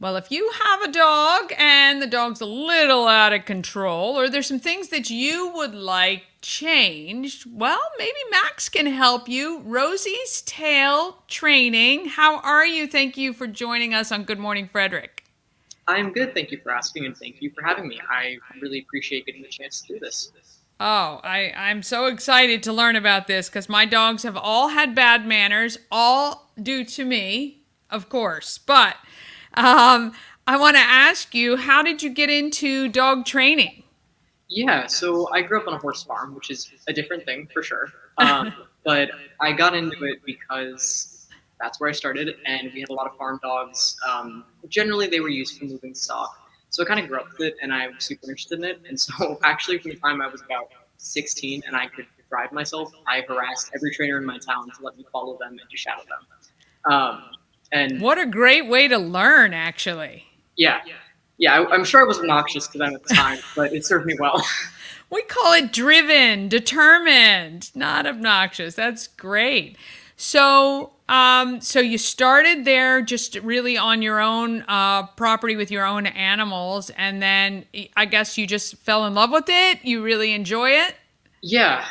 Well, if you have a dog and the dog's a little out of control, or there's some things that you would like changed, well, maybe Max can help you. Rosie's Tail Training. How are you? Thank you for joining us on Good Morning Frederick. I'm good. Thank you for asking, and thank you for having me. I really appreciate getting the chance to do this. Oh, I'm so excited to learn about this because my dogs have all had bad manners, all due to me, of course. But um, I want to ask you, how did you get into dog training? Yeah, so I grew up on a horse farm, which is a different thing for sure. But I got into it because that's where I started, and we had a lot of farm dogs. Generally, they were used for moving stock. So I kind of grew up with it, and I was super interested in it. And so, actually, from the time I was about 16 and I could drive myself, I harassed every trainer in my town to let me follow them and to shadow them. And What a great way to learn, actually. yeah, yeah, I'm sure I was obnoxious to them at the time, but it served me well. We call it driven, determined, not obnoxious. That's great. So you started there just really on your own property with your own animals, and then I guess you just fell in love with it. You really enjoy it. Yeah.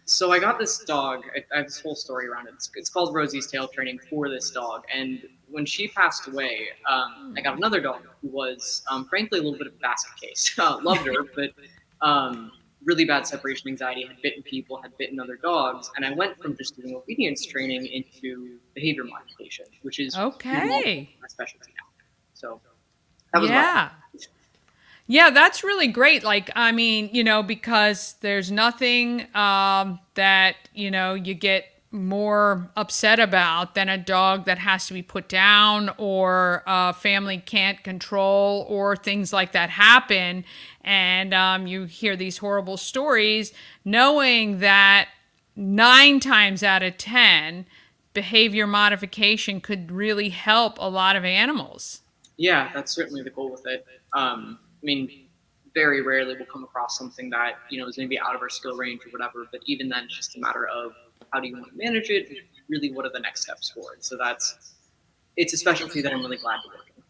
So I got this dog. I have this whole story around it. It's called Rosie's Tail Training for this dog. And when she passed away, I got another dog who was, frankly, a little bit of a basket case. Loved her, but really bad separation anxiety, had bitten people, had bitten other dogs. And I went from just doing obedience training into behavior modification, which is my Okay. specialty now. So that was rough. Yeah. Yeah, that's really great. Like, I mean, because there's nothing that, you get more upset about than a dog that has to be put down or a family can't control or things like that happen. And you hear these horrible stories knowing that 9 times out of 10, behavior modification could really help a lot of animals. Yeah, that's certainly the goal with it. I mean, very rarely we'll come across something that is maybe out of our skill range or whatever. But even then, it's just a matter of how do you want to manage it, and really what are the next steps forward. So it's a specialty that I'm really glad to work in.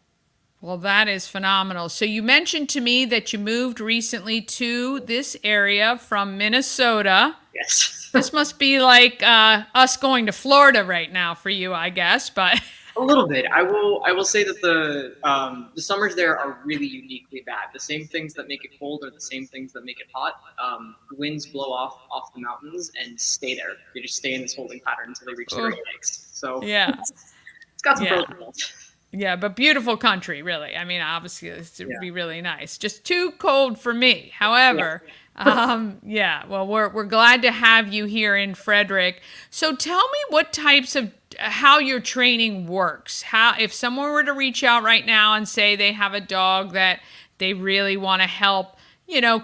Well, that is phenomenal. So you mentioned to me that you moved recently to this area from Minnesota. Yes. This must be like us going to Florida right now for you, I guess. But A little bit. I will say that the summers there are really uniquely bad. The same things that make it cold are the same things that make it hot. Winds blow off the mountains and stay there. They just stay in this holding pattern until they reach the oh, Great Lakes. So yeah, it's got some pros yeah, and cons. yeah. But beautiful country, really. I mean, obviously, it would Yeah. be really nice. Just too cold for me. Yeah. However, yeah. Well, we're glad to have you here in Frederick. So tell me what types of how your training works. How if someone were to reach out right now and say they have a dog that they really want to help,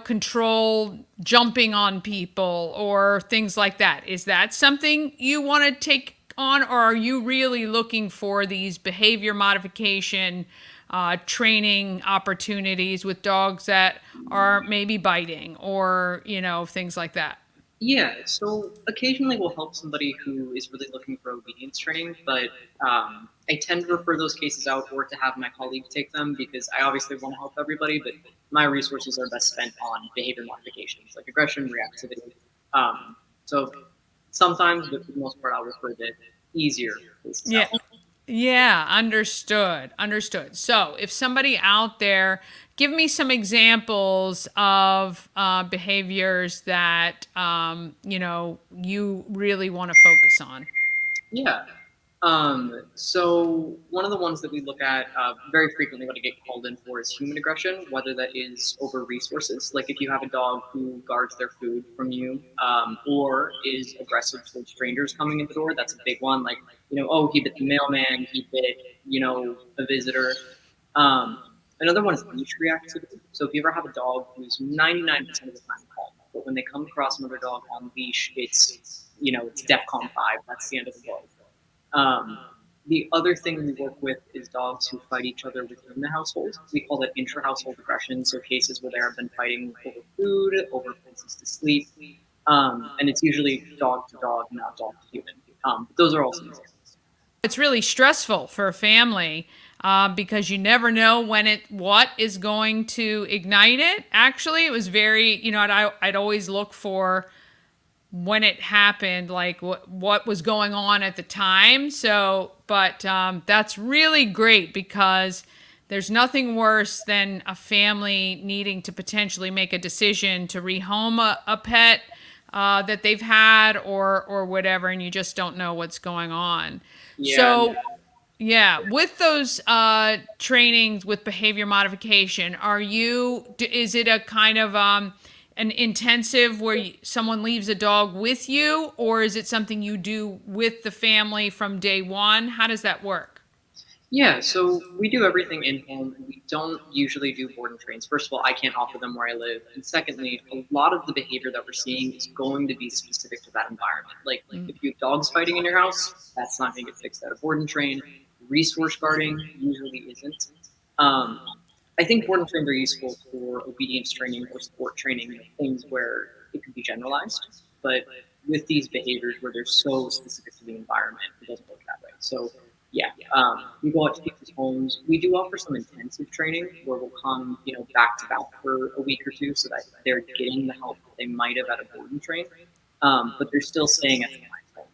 control jumping on people or things like that. Is that something you want to take on, or are you really looking for these behavior modification training opportunities with dogs that are maybe biting or, things like that? Yeah, so occasionally we'll help somebody who is really looking for obedience training, but I tend to refer those cases out or to have my colleague take them because I obviously want to help everybody, but my resources are best spent on behavior modifications like aggression, reactivity. So sometimes, but for the most part, I'll refer the easier cases Yeah. out. Yeah, understood. Understood. So, if somebody out there, give me some examples of behaviors that you really want to focus on. Yeah. So one of the ones that we look at very frequently when I get called in for is human aggression, whether that is over resources, like if you have a dog who guards their food from you, or is aggressive towards strangers coming in the door. That's a big one. Like, oh, he bit the mailman, he bit, a visitor. Um, Another one is leash reactivity. So if you ever have a dog who's 99% of the time calm, but when they come across another dog on leash, it's DEFCON 5. That's the end of the world. Um, the other thing we work with is dogs who fight each other within the household. We call it intra-household aggression, so cases where there have been fighting over food, over places to sleep, and it's usually dog to dog, not dog to human. But those are all some examples. It's really stressful for a family because you never know what is going to ignite it. Actually, it was very, I'd always look for when it happened, like what was going on at the time. So, but that's really great because there's nothing worse than a family needing to potentially make a decision to rehome a pet that they've had or whatever, and you just don't know what's going on. Yeah. So, yeah, with those trainings with behavior modification, is it a kind of an intensive where someone leaves a dog with you, or is it something you do with the family from day one? How does that work? Yeah, so we do everything in home, and we don't usually do board and trains. First of all, I can't offer them where I live, and secondly, a lot of the behavior that we're seeing is going to be specific to that environment. Like if you have dogs fighting in your house, that's not going to get fixed at a board and train. Resource guarding usually isn't. Um, I think board and trains are useful for obedience training or sport training, things where it could be generalized. But with these behaviors where they're so specific to the environment, it doesn't work that way. So yeah, we go out to people's homes. We do offer some intensive training where we'll come, back to back for a week or two, so that they're getting the help that they might have at a board and train, but they're still staying at the client's home.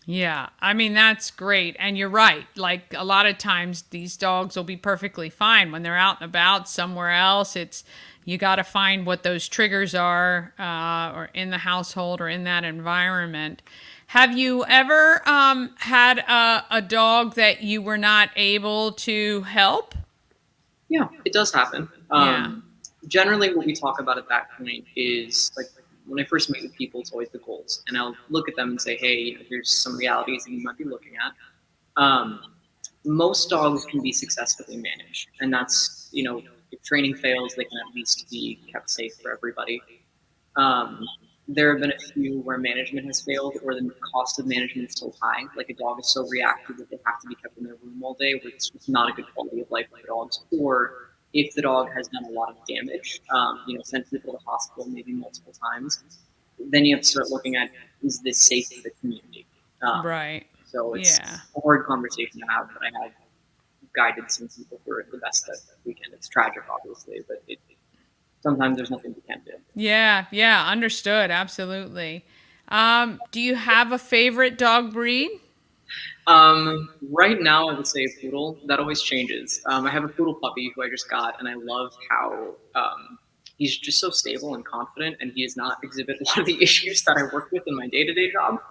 Yeah, I mean, that's great. And you're right. Like a lot of times these dogs will be perfectly fine when they're out and about somewhere else. You got to find what those triggers are, or in the household or in that environment. Have you ever had a dog that you were not able to help? Yeah, it does happen. Yeah. Generally, what we talk about at that point is like when I first meet with people, it's always the goals, and I'll look at them and say, "Hey, here's some realities that you might be looking at." Um, Most dogs can be successfully managed, and that's if training fails, they can at least be kept safe for everybody. Um, there have been a few where management has failed, or the cost of management is so high, like a dog is so reactive that they have to be kept in their room all day, where it's just not a good quality of life for dogs. Or if the dog has done a lot of damage, sent people to the hospital maybe multiple times, then you have to start looking at, is this safe for the community? Um, Right. so Yeah. it's a hard conversation to have, but I have guided some people for the best that we can. It's tragic, obviously, but sometimes there's nothing we can do. Yeah. Yeah. Understood. Absolutely. Do you have a favorite dog breed? Right now, I would say a poodle. That always changes. I have a poodle puppy who I just got, and I love how he's just so stable and confident, and he does not exhibit a lot of the issues that I work with in my day-to-day job.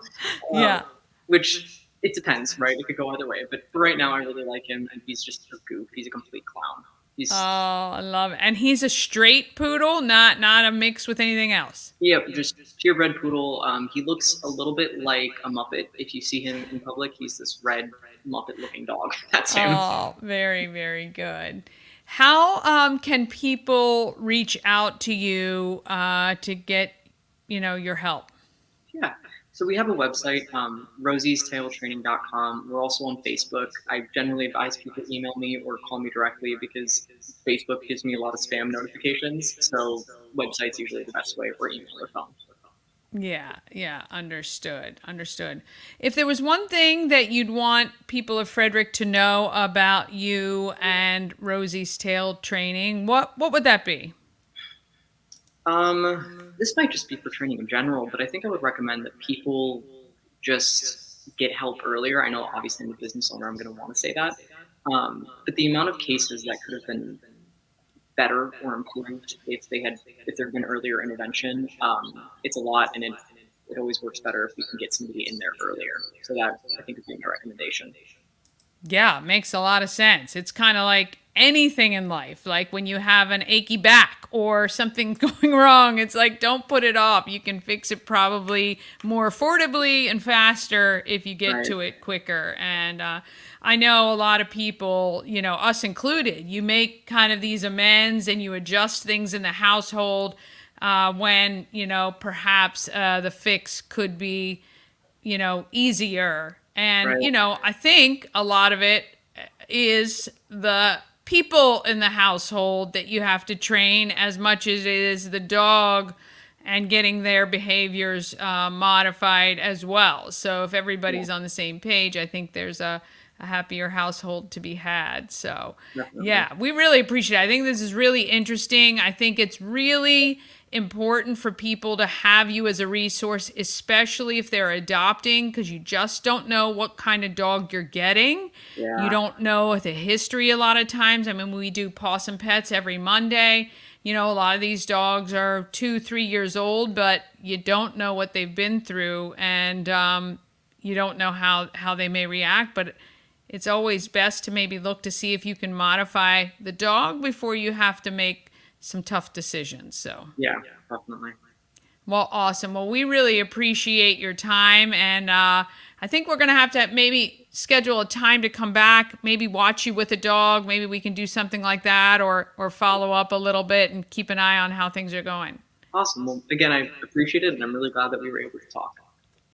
Um, Yeah. which it depends, right? It could go either way. But for right now, I really like him, and he's just a goof. He's a complete clown. Oh, He's I love it. And he's a straight poodle, not a mix with anything else. Yep, just purebred poodle. He looks a little bit like a Muppet. If you see him in public, he's this red Muppet-looking dog. That's him. Oh, very, very good. How can people reach out to you to get, your help? Yeah. So we have a website, rosiestailtraining.com. We're also on Facebook. I generally advise people email me or call me directly because Facebook gives me a lot of spam notifications. So website's usually the best way, or email or phone. Yeah, yeah, understood, understood. If there was one thing that you'd want people of Frederick to know about you and Rosie's tail training, what would that be? This might just be for training in general, but I think I would recommend that people just get help earlier. I know, obviously, I'm a business owner, I'm going to want to say that. But the amount of cases that could have been better or improved if there had been earlier intervention, it's a lot, and it always works better if we can get somebody in there earlier. So that, I think, would be my recommendation. Yeah, makes a lot of sense. It's kind of like anything in life, like when you have an achy back or something going wrong, it's like don't put it off. You can fix it probably more affordably and faster if you get Right. to it quicker. And I know a lot of people, us included, you make kind of these amends and you adjust things in the household when, perhaps the fix could be easier. And, Right. I think a lot of it is the people in the household that you have to train as much as it is the dog and getting their behaviors modified as well. So if everybody's on the same page, I think there's happier household to be had. So, Definitely. yeah, we really appreciate it. I think this is really interesting. I think it's really important for people to have you as a resource, especially if they're adopting, because you just don't know what kind of dog you're getting. You Yeah. don't know the history a lot of times. I mean, we do Possum Pets every Monday. You know, a lot of these dogs are 2, 3 years old, but you don't know what they've been through, and you don't know how they may react. But it's always best to maybe look to see if you can modify the dog before you have to make some tough decisions. So, Yeah, definitely. well, awesome. Well, we really appreciate your time, and I think we're going to have maybe schedule a time to come back, maybe watch you with a dog. Maybe we can do something like that, or follow up a little bit and keep an eye on how things are going. Awesome. Well, again, I appreciate it, and I'm really glad that we were able to talk.